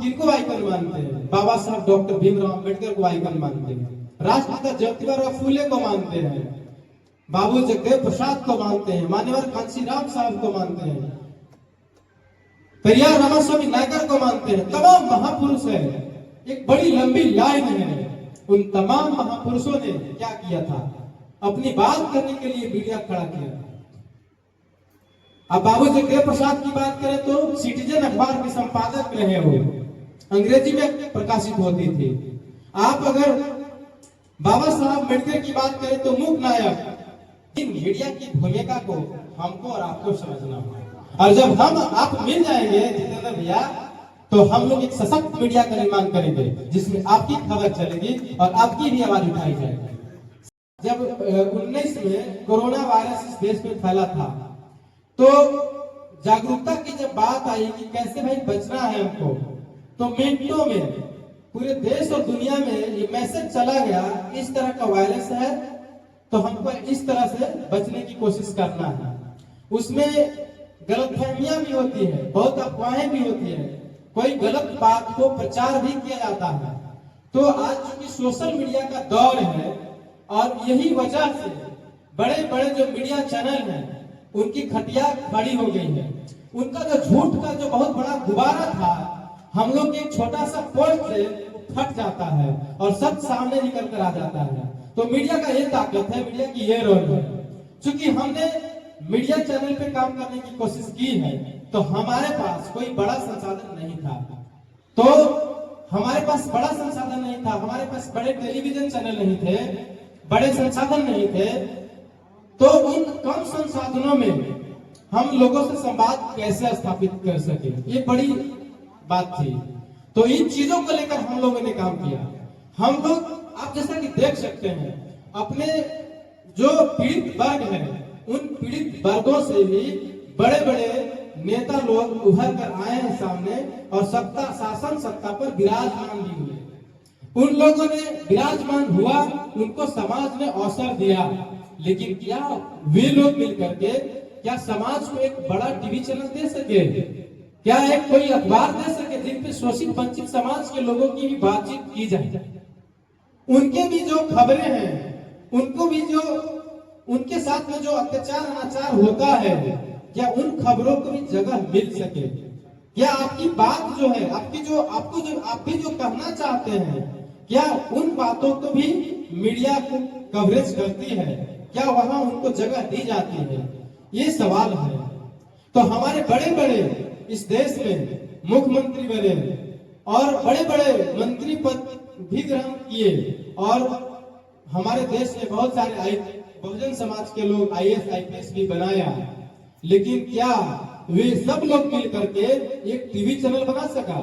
किनको आइकन मानते हैं? बाबा साहब डॉक्टर भीमराव अंबेडकर को आइकन मानते हैं, राष्ट्रपिता ज्योतिबा फूले को मानते हैं, बाबू जगदेव प्रसाद को मानते हैं, मान्यवर कांशीराम साहब को मानते हैं, पेरियार रामास्वामी नायकर को मानते हैं। तमाम महापुरुष है, एक बड़ी लंबी लाइन है। उन तमाम महापुरुषों ने क्या किया था? अपनी बात करने के लिए मीडिया खड़ा किया। अब बाबू जगदेव प्रसाद की बात करें तो सिटीजन अखबार के संपादक रहे हो, अंग्रेजी में प्रकाशित होती थी। आप अगर बाबा साहब अम्बेडकर की बात करें तो मूक नायक। मीडिया की भूमिका को हमको और आपको समझना होगा, और जब हम आप मिल जाएंगे जितेंद्र भैया, तो हम लोग एक सशक्त मीडिया का निर्माण करेंगे जिसमें आपकी खबर चलेगी और आपकी भी आवाज उठाई जाएगी। जब 19 में कोरोना वायरस इस देश में फैला था, तो जागरूकता की जब बात आई कि कैसे भाई बचना है हमको, तो मिनटों में पूरे देश और दुनिया में ये मैसेज चला गया, इस तरह का वायरस है तो हमको इस तरह से बचने की कोशिश करना है। उसमें गलतफहमियां भी होती है, बहुत अफवाहें भी होती है, कोई गलत बात को प्रचार भी किया जाता है। तो आज चूंकि सोशल मीडिया का दौर है, और यही वजह से बड़े बड़े जो मीडिया चैनल हैं उनकी खटिया खड़ी हो गई है। उनका जो झूठ का जो बहुत बड़ा गुब्बारा था, हम लोग एक छोटा सा पोस्ट से फट जाता है और सब सामने निकल कर आ जाता है। तो मीडिया का ये ताकत है, मीडिया की ये रोल है। चूंकि हमने मीडिया चैनल पे काम करने की कोशिश की है, तो हमारे पास कोई बड़ा संसाधन नहीं था, तो हमारे पास बड़ा संसाधन नहीं था, हमारे पास बड़े टेलीविजन चैनल नहीं थे, बड़े संसाधन नहीं थे, तो उन कम संसाधनों में हम लोगों से संवाद कैसे स्थापित कर सके, ये बड़ी बात थी। तो इन चीजों को लेकर हम लोगों ने काम किया। हम लोग आप जैसा कि देख सकते हैं, अपने जो पीड़ित वर्ग है, उन पीड़ित वर्गों से भी बड़े बड़े नेता लोग उभर कर आए हैं सामने, और सत्ता शासन सत्ता पर विराजमान भी हुए। उन लोगों ने विराजमान हुआ, उनको समाज ने अवसर दिया, लेकिन क्या वे लोग मिलकर के क्या समाज को एक बड़ा टीवी चैनल दे सके? क्या एक कोई अखबार दे सके जिन पे शोषित वंचित समाज के लोगों की भी बातचीत की जाए? उनके भी जो खबरें हैं, उनको भी जो उनके साथ में जो अत्याचार अनाचार होता है, क्या उन खबरों को भी जगह मिल सके? क्या आपकी बात जो है, आप भी जो कहना चाहते हैं, क्या उन बातों को भी मीडिया को कवरेज करती है? क्या वहां उनको जगह दी जाती है? ये सवाल है। तो हमारे बड़े बड़े इस देश में मुख्यमंत्री बने और बड़े बड़े मंत्री पद भी ग्रहण किए, और हमारे देश में बहुत सारे बहुजन समाज के लोग IAS IPS भी बनाया, लेकिन क्या वे सब लोग मिल करके एक टीवी चैनल बना सका?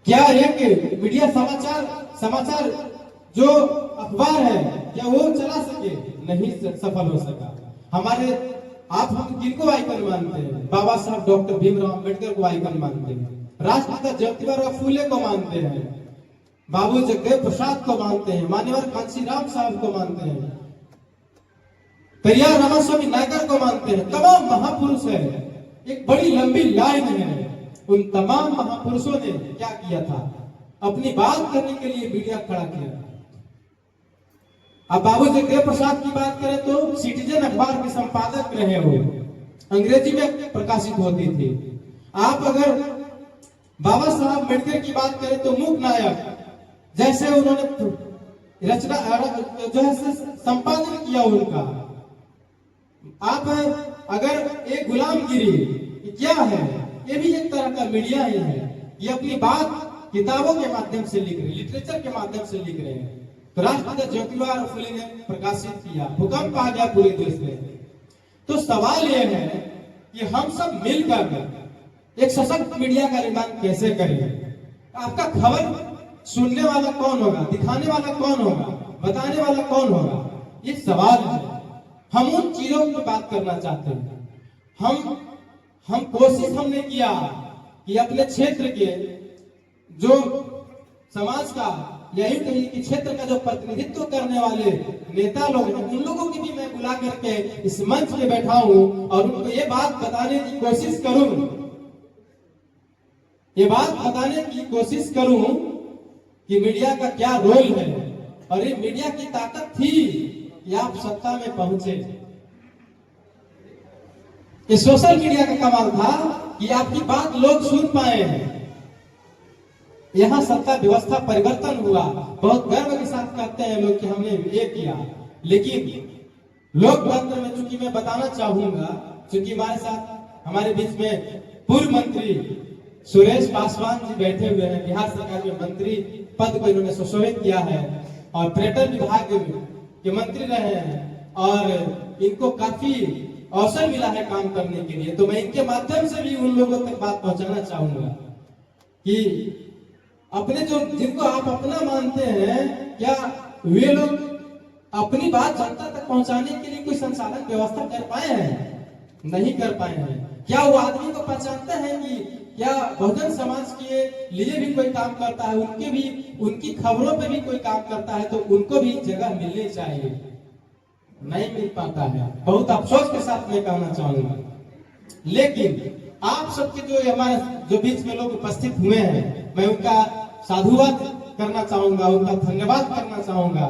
क्या एक मीडिया समाचार जो अखबार है, क्या वो चला सके? नहीं सफल हो सका। हम किनको आइकन मानते हैं? बाबा साहब डॉक्टर भीमराव अंबेडकर को आइकन मानते हैं, राष्ट्रपिता ज्योतिबा फूले को मानते हैं, बाबू जगदेव प्रसाद को मानते हैं, मान्यवर कांशीराम साहब को मानते हैं, पेरियार रामास्वामी नायकर को मानते हैं। तमाम महापुरुष है, एक बड़ी लंबी लाइन है। उन तमाम महापुरुषों ने क्या किया था? अपनी बात करने के लिए मीडिया खड़ा किया। अब बाबू जगदेव प्रसाद की बात करें तो सिटीजन अखबार के संपादक रहे हो, अंग्रेजी में प्रकाशित होती थी। आप अगर बाबा साहब अम्बेडकर की बात करें तो मूक नायक, जैसे उन्होंने रचना जो है संपादन किया उनका। आप अगर एक गुलामगिरी क्या है, ये भी एक तरह का मीडिया ही है। ये अपनी बात किताबों के माध्यम से लिख रहे, लिटरेचर के माध्यम से लिख रहे हैं। तो राष्ट्रपिता ज्योतिबा फूले ने प्रकाशित किया, भूकंप आ गया पूरे देश में। तो सवाल यह है कि हम सब मिलकर एक सशक्त मीडिया का निर्माण कैसे करें? आपका खबर सुनने वाला कौन होगा, दिखाने वाला कौन होगा, बताने वाला कौन होगा? ये सवाल है। हम उन चीजों की बात करना चाहते हैं। हम कोशिश हमने किया कि अपने क्षेत्र के जो समाज का या यूं कहिए कि क्षेत्र का जो प्रतिनिधित्व करने वाले नेता लोग हैं, उन लोगों की भी मैं बुला करके इस मंच पे बैठा हूं और उनको ये बात बताने की कोशिश करूं ये बात बताने की कोशिश करूं कि मीडिया का क्या रोल है और ये मीडिया की ताकत थी कि आप सत्ता में पहुंचे। ये सोशल मीडिया का कमाल था कि आपकी बात लोग सुन पाए हैं। यहां सत्ता व्यवस्था परिवर्तन हुआ। बहुत गर्व के साथ कहते हैं लोग कि हमने ये किया, लेकिन लोकतंत्र में चूंकि मैं बताना चाहूंगा, चूंकि हमारे साथ हमारे बीच में पूर्व मंत्री सुरेश पासवान जी बैठे हुए हैं, बिहार सरकार के मंत्री पद को इन्होंने सुशोभित किया है और पर्यटन विभाग के मंत्री रहे हैं और इनको काफी अवसर मिला है काम करने के लिए। तो मैं इनके माध्यम से भी उन लोगों तक बात पहुंचाना चाहूंगा कि अपने जो जिनको आप अपना मानते हैं, क्या वे लोग अपनी बात जनता तक पहुंचाने के लिए कोई संसाधन व्यवस्था कर पाए हैं? नहीं कर पाए हैं। क्या वो आदमी को पहचानते हैं कि क्या बहुजन समाज के लिए भी कोई काम करता है, उनके भी उनकी खबरों पे भी कोई काम करता है, तो उनको भी जगह मिलनी चाहिए। नहीं मिल पाता है, बहुत अफसोस के साथ मैं कहना चाहूंगा। लेकिन आप सबके जो हमारे जो बीच में लोग उपस्थित हुए हैं, मैं उनका साधुवाद करना चाहूंगा, उनका धन्यवाद करना चाहूंगा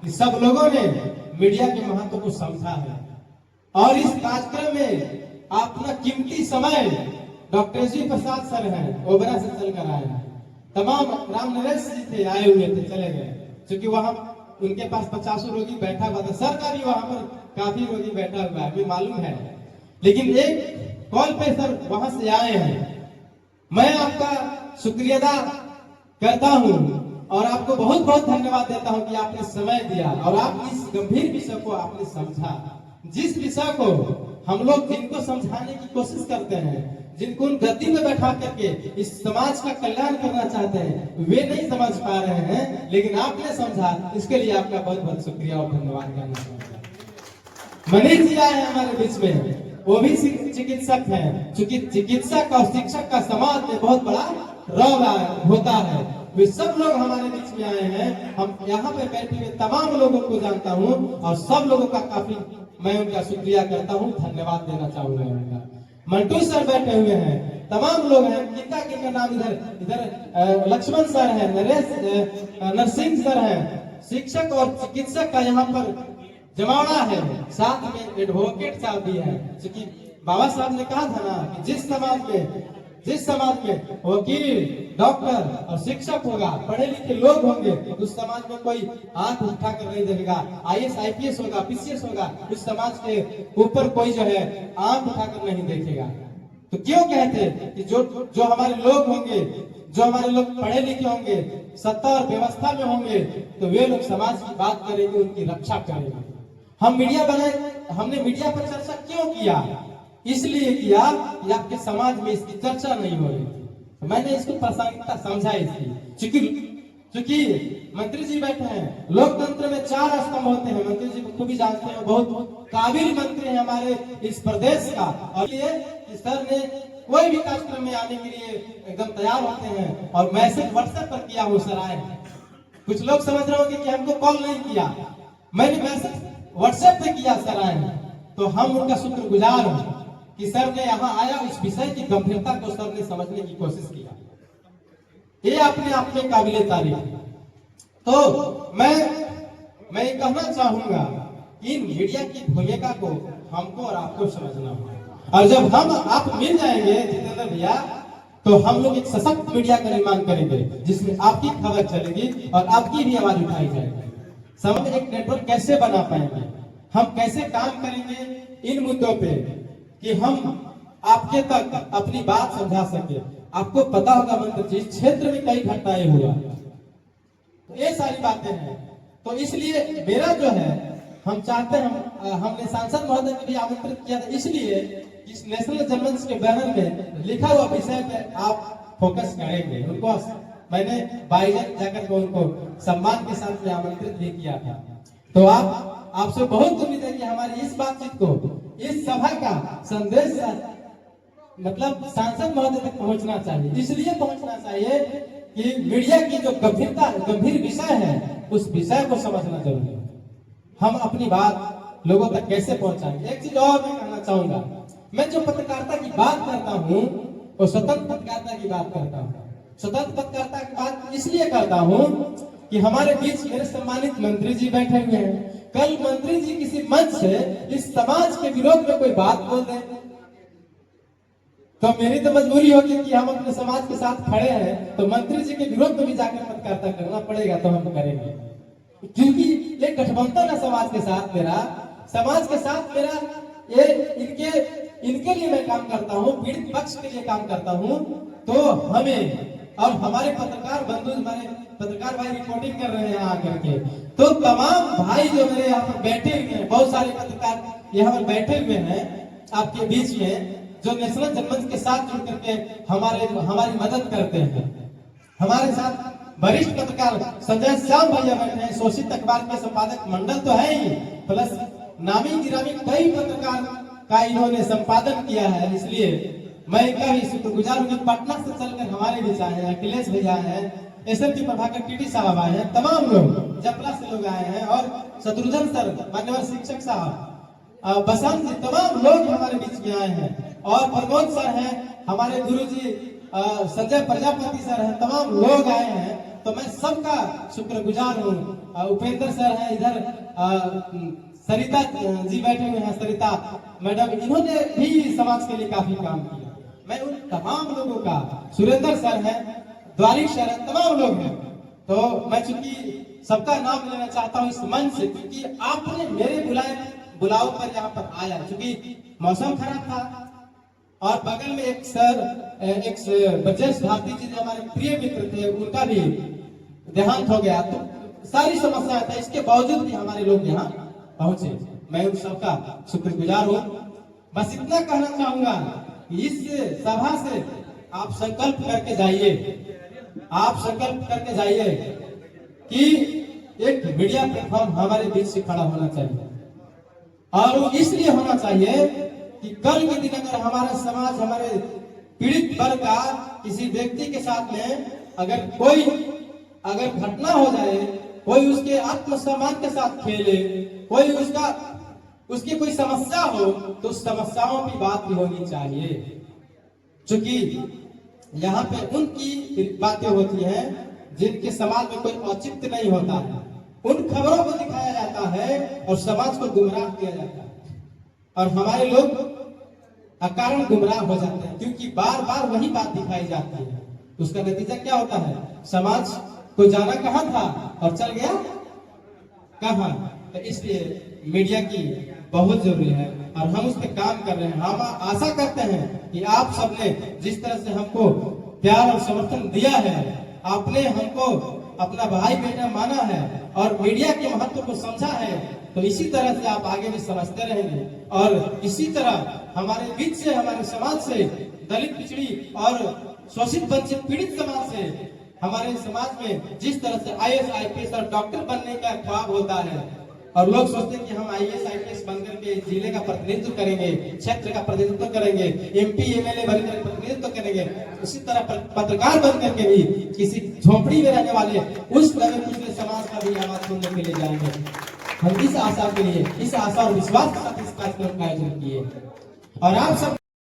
कि सब लोगों ने मीडिया के महत्व को समझा है और इस कार्यक्रम में अपना कीमती समय डॉक्टर जी प्रसाद सर हैं, ओबरा से चलकर आए हैं। तमाम राम नरेश जी थे, आए हुए थे, चले गए, क्योंकि वहां उनके पास 50 रोगी बैठा हुआ था। सर का भी वहां पर काफी रोगी बैठा हुआ है, हमें मालूम है। लेकिन एक कॉल पे सर वहां से आए हैं। मैं आपका शुक्रिया अदा करता हूं और आपको बहुत बहुत धन्यवाद देता हूं कि आपने समय दिया और आप इस गंभीर विषय को आपने समझा। जिस विषय को हम लोग जिनको समझाने की कोशिश करते हैं, जिनको उन गद्दी में बैठा करके इस समाज का कल्याण करना चाहते हैं, वे नहीं समझ पा रहे हैं, लेकिन आपने समझा, इसके लिए आपका बहुत बहुत शुक्रिया और धन्यवाद करना चाहूंगा। मनीष जी आए हैं हमारे बीच में, वो भी चिकित्सक हैं। चूंकि चिकित्सक और शिक्षक का समाज में बहुत बड़ा रोल होता है, वे सब लोग हमारे बीच में आए हैं। हम यहाँ पे बैठे हुए तमाम लोगों को जानता हूँ और सब लोगों का काफी मैं उनका शुक्रिया करता हूँ, धन्यवाद देना चाहूंगा उनका। मंटू सर बैठे हुए हैं, तमाम लोग हैं, किनका नाम इधर लक्ष्मण सर हैं, नरेश नरसिंह सर हैं, शिक्षक और चिकित्सक का यहाँ पर जमावड़ा है, साथ में एडवोकेट साहब भी है। क्योंकि बाबा साहब ने कहा था ना कि जिस समाज में वकील, डॉक्टर और शिक्षक होगा, पढ़े लिखे लोग होंगे, उस समाज में कोई हाथ उठा कर नहीं देगा। IAS IPS होगा, PCS होगा, उस समाज के ऊपर कोई जो है आंख उठाकर नहीं देखेगा। तो क्यों कहते कि जो हमारे लोग होंगे, जो हमारे लोग पढ़े लिखे होंगे, सत्ता और व्यवस्था में होंगे, तो वे लोग समाज की बात करेंगे, उनकी रक्षा करेंगे। हम मीडिया बनाए, हमने मीडिया पर चर्चा क्यों किया? इसलिए किया कि आपके समाज में इसकी चर्चा नहीं हो रही थी। मैंने इसको प्रासंगिकता समझा इसकी, क्योंकि मंत्री जी बैठे हैं। लोकतंत्र में 4 स्तंभ होते हैं, मंत्री जी को भी जानते हैं, बहुत काबिल मंत्री हैं हमारे इस प्रदेश का। और ये सर ने कोई भी कार्यक्रम में आने के लिए एकदम तैयार होते हैं और मैसेज व्हाट्सएप पर किया हो, सर आए। कुछ लोग समझ रहे होंगे कि हमको कॉल नहीं किया, मैंने मैसेज व्हाट्सएप पे किया, सर आए। तो हम उनका शुक्रगुजार हैं कि सर ने यहाँ आया, इस विषय की गंभीरता को सर ने समझने की कोशिश किया। ये अपने आप में काबिले तारीफ। तो मैं कहना चाहूंगा इन मीडिया की भूमिका को हमको और आपको समझना होगा। और जब हम आप मिल जाएंगे जितेंद्र भैया, तो हम लोग एक सशक्त मीडिया का निर्माण करेंगे, जिसमें आपकी खबर चलेगी और आपकी भी आवाज उठाई जाएगी। समझ एक नेटवर्क कैसे बना पाएंगे, हम कैसे काम करेंगे इन मुद्दों पे कि हम आपके तक अपनी बात समझा सके। आपको पता होगा मंत्री जी, क्षेत्र में कई घटनाएं हुआ, तो ये सारी बातें हैं। तो इसलिए मेरा जो है, हम चाहते हैं, हमने सांसद महोदय को भी आमंत्रित किया था, इसलिए इस नेशनल जनमंच के बैनर में लिखा हुआ विषय पे आप फोकस करेंगे। उनको मैंने बाइजन जाकर को उनको सम्मान के साथ में आमंत्रित भी किया था। तो आपसे बहुत उम्मीद है कि हमारी इस बातचीत को, इस सभा का संदेश मतलब सांसद महोदय तक पहुंचना चाहिए। इसलिए पहुंचना चाहिए कि मीडिया की जो गंभीर विषय है, उस विषय को समझना जरूरी है। हम अपनी बात लोगों तक कैसे पहुंचाएंगे। एक चीज और मैं कहना चाहूंगा, मैं जो पत्रकारिता की बात करता हूं, वो स्वतंत्र पत्रकारिता की बात करता हूँ। स्वतंत्र पत्रकारिता की बात इसलिए करता हूँ कि हमारे बीच मेरे सम्मानित मंत्री जी बैठे हुए हैं। कल मंत्री जी किसी मंच से इस समाज के विरोध में कोई बात बोल दें तो मेरी तो मजबूरी होगी कि हम अपने समाज के साथ खड़े हैं, तो मंत्री जी के विरोध में भी जाकर पत्रकारिता करना पड़ेगा, तो हम करेंगे। क्योंकि ये गठबंधन है समाज के साथ मेरा, समाज के साथ मेरा, ये इनके लिए मैं काम करता हूँ, पीड़ित पक्ष के लिए काम करता हूँ। तो हमें और हमारे पत्रकार बंधु, हमारे पत्रकार भाई रिपोर्टिंग कर रहे हैं आकर के, तो तमाम भाई जो मेरे यहाँ पर बैठे हुए हैं, बहुत सारे पत्रकार यहाँ पर बैठे हुए हैं आपके बीच में, जो नेशनल जनमंच के साथ जुड़ करके हमारी मदद करते हैं। हमारे साथ वरिष्ठ पत्रकार संजय श्याम भैया बैठे हैं, शोषित अखबार के संपादक मंडल तो है ही, प्लस नामी गिरामी कई पत्रकार का इन्होंने संपादन किया है। इसलिए मैं इनका भी शुक्रगुजार हूँ। पटना से चलकर हमारे बीच आए हैं, अखिलेश भैया हैं, SMT प्रभाकर टीटी साहब आए हैं, तमाम लोग जपला से लोग आए हैं, और शत्रुघ्न सर, मान्यवर शिक्षक साहब, बसंत जी, तमाम लोग हमारे बीच में आए हैं, और प्रमोद सर हैं, हमारे गुरु जी संजय प्रजापति सर हैं, तमाम लोग आए हैं। तो मैं सबका शुक्रगुजार हूँ। उपेंद्र सर हैं इधर, सरिता जी बैठे हुए हैं, सरिता मैडम, इन्होंने भी समाज के लिए काफी काम किया। मैं उन तमाम लोगों का, सुरेंद्र सर हैं, द्वारिक सर हैं, तमाम लोग हैं। तो मैं चूंकि सबका नाम लेना चाहता हूँ इस मंच से, क्योंकि आपने मेरे बुलाव पर यहाँ पर आया, क्योंकि मौसम खराब था, और बगल में एक सर, एक ब्रजेश भारती जी जो हमारे प्रिय मित्र थे, उनका भी देहांत हो गया। तो सारी समस्या था, इसके बावजूद भी हमारे लोग यहाँ पहुंचे। मैं उन सबका शुक्रगुजार हूँ। बस इतना कहना चाहूंगा कि इस सभा से आप संकल्प करके जाइए, आप संकल्प करके जाइए कि एक मीडिया प्लेटफॉर्म हमारे बीच से खड़ा होना चाहिए, और वो इसलिए होना चाहिए कि कल के दिन अगर हमारा समाज, हमारे पीड़ित वर्ग का किसी व्यक्ति के साथ में अगर घटना हो जाए, कोई उसके आत्मसम्मान के साथ खेले, कोई उसकी कोई समस्या हो, तो उस समस्याओं की बात भी होनी चाहिए। क्योंकि यहाँ पे उनकी बातें होती हैं जिनके समाज में कोई औचित्य नहीं होता है, उन खबरों को दिखाया जाता है और समाज को गुमराह किया जाता है, और हमारे लोग अकारण गुमराह हो जाते हैं, क्योंकि बार बार वही बात दिखाई जाती है। उसका नतीजा क्या होता है? समाज को जाना कहाँ था और चल गया कहाँ। तो इसलिए मीडिया की बहुत जरूरी है, और हम उस पर काम कर रहे हैं। हम आशा करते हैं कि आप सबने जिस तरह से हमको प्यार और समर्थन दिया है, आपने हमको अपना भाई बेटा माना है और मीडिया के महत्व को समझा है, तो इसी तरह से आप आगे भी समझते रहेंगे। और इसी तरह हमारे बीच से, हमारे समाज से, दलित, पिछड़ी और शोषित वंचित पीड़ित समाज से, हमारे समाज में जिस तरह से IAS IPS और डॉक्टर बनने का ख्वाब होता है, और लोग सोचते हैं कि हम IAS IPS बनकर के जिले का प्रतिनिधित्व करेंगे, क्षेत्र का प्रतिनिधित्व करेंगे, MP MLA बनकर प्रतिनिधित्व करेंगे, उसी तरह पत्रकार बनकर के भी किसी झोपड़ी में रहने वाले उस पिछले समाज का भी आवाज सुनने के लिए जाएंगे। हम इस आशा के लिए, इस आशा और विश्वास के साथ इस कार्यक्रम का आयोजन किए, और आप सब